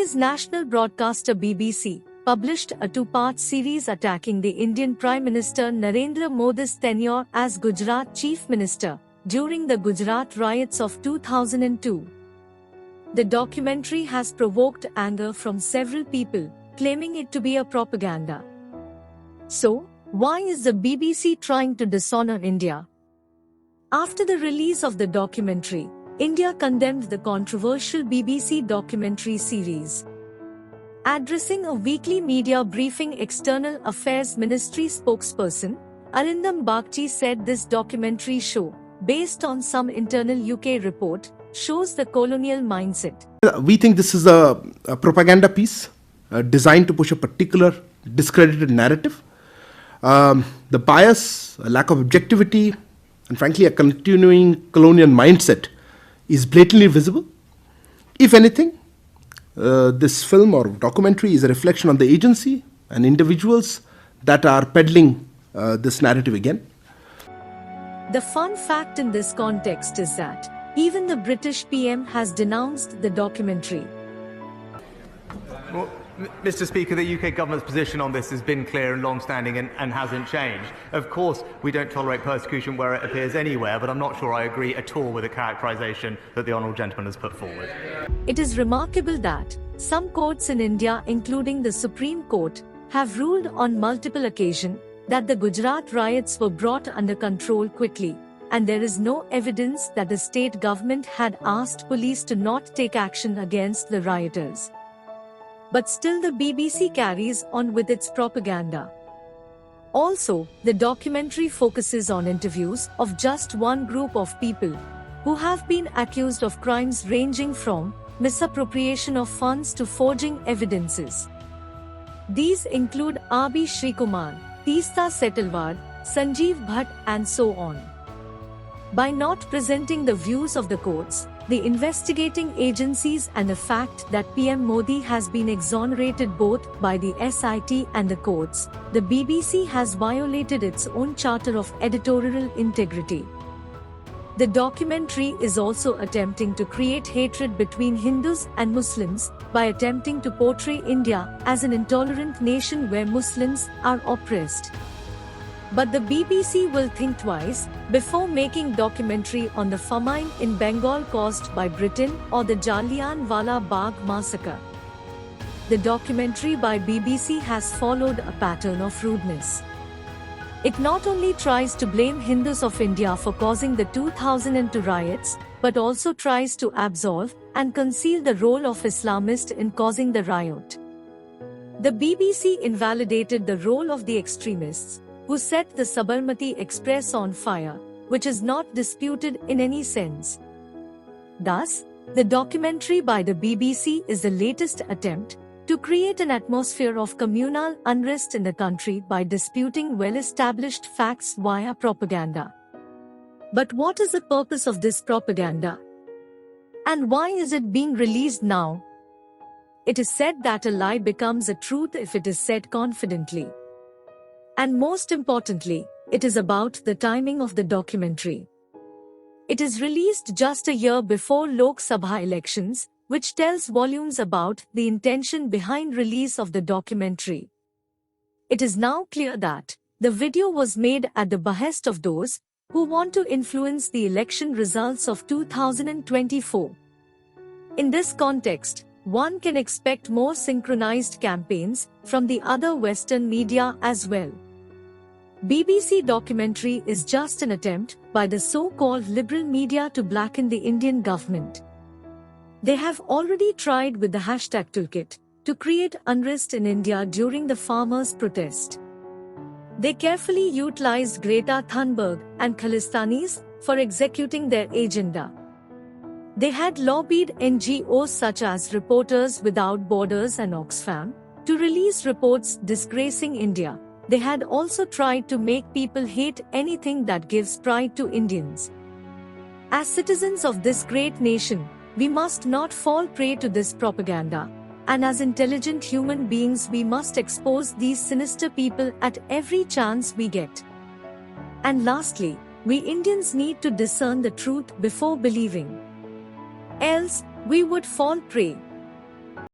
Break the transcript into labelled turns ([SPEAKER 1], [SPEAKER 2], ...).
[SPEAKER 1] UK's national broadcaster BBC published a two-part series attacking the Indian Prime Minister Narendra Modi's tenure as Gujarat Chief Minister during the Gujarat riots of 2002. The documentary has provoked anger from several people, claiming it to be a propaganda. So, why is the BBC trying to dishonor India? After the release of the documentary, India condemned the controversial BBC documentary series. Addressing a weekly media briefing, External Affairs Ministry spokesperson Arindam Bagchi said this documentary show, based on some internal UK report, shows the colonial mindset.
[SPEAKER 2] We think this is a propaganda piece designed to push a particular discredited narrative. The bias, a lack of objectivity, and frankly a continuing colonial mindset is blatantly visible. If anything, this film or documentary is a reflection on the agency and individuals that are peddling this narrative again.
[SPEAKER 1] The fun fact in this context is that even the British PM has denounced the documentary.
[SPEAKER 3] Well, Mr. Speaker, the UK government's position on this has been clear and long-standing and hasn't changed. Of course, we don't tolerate persecution where it appears anywhere, but I'm not sure I agree at all with the characterisation that the honourable gentleman has put forward.
[SPEAKER 1] It is remarkable that some courts in India, including the Supreme Court, have ruled on multiple occasions that the Gujarat riots were brought under control quickly, and there is no evidence that the state government had asked police to not take action against the rioters. But still the BBC carries on with its propaganda. Also, the documentary focuses on interviews of just one group of people who have been accused of crimes ranging from misappropriation of funds to forging evidences. These include R.B. Srikumar, Teesta Setalwad, Sanjeev Bhatt, and so on. By not presenting the views of the courts, the investigating agencies, and the fact that PM Modi has been exonerated both by the SIT and the courts, the BBC has violated its own charter of editorial integrity. The documentary is also attempting to create hatred between Hindus and Muslims by attempting to portray India as an intolerant nation where Muslims are oppressed. But the BBC will think twice before making documentary on the famine in Bengal caused by Britain or the Jallianwala Bagh massacre. The documentary by BBC has followed a pattern of rudeness. It not only tries to blame Hindus of India for causing the 2002 riots, but also tries to absolve and conceal the role of Islamists in causing the riot. The BBC invalidated the role of the extremists who set the Sabarmati Express on fire, which is not disputed in any sense. Thus, the documentary by the BBC is the latest attempt to create an atmosphere of communal unrest in the country by disputing well-established facts via propaganda. But what is the purpose of this propaganda? And why is it being released now? It is said that a lie becomes a truth if it is said confidently. And most importantly, it is about the timing of the documentary. It is released just a year before Lok Sabha elections, which tells volumes about the intention behind release of the documentary. It is now clear that the video was made at the behest of those who want to influence the election results of 2024. In this context, one can expect more synchronized campaigns from the other Western media as well. BBC documentary is just an attempt by the so-called liberal media to blacken the Indian government. They have already tried with the hashtag toolkit to create unrest in India during the farmers' protest. They carefully utilized Greta Thunberg and Khalistanis for executing their agenda. They had lobbied NGOs such as Reporters Without Borders and Oxfam to release reports disgracing India. They had also tried to make people hate anything that gives pride to Indians. As citizens of this great nation, we must not fall prey to this propaganda, and as intelligent human beings we must expose these sinister people at every chance we get. And lastly, we Indians need to discern the truth before believing. Else, we would fall prey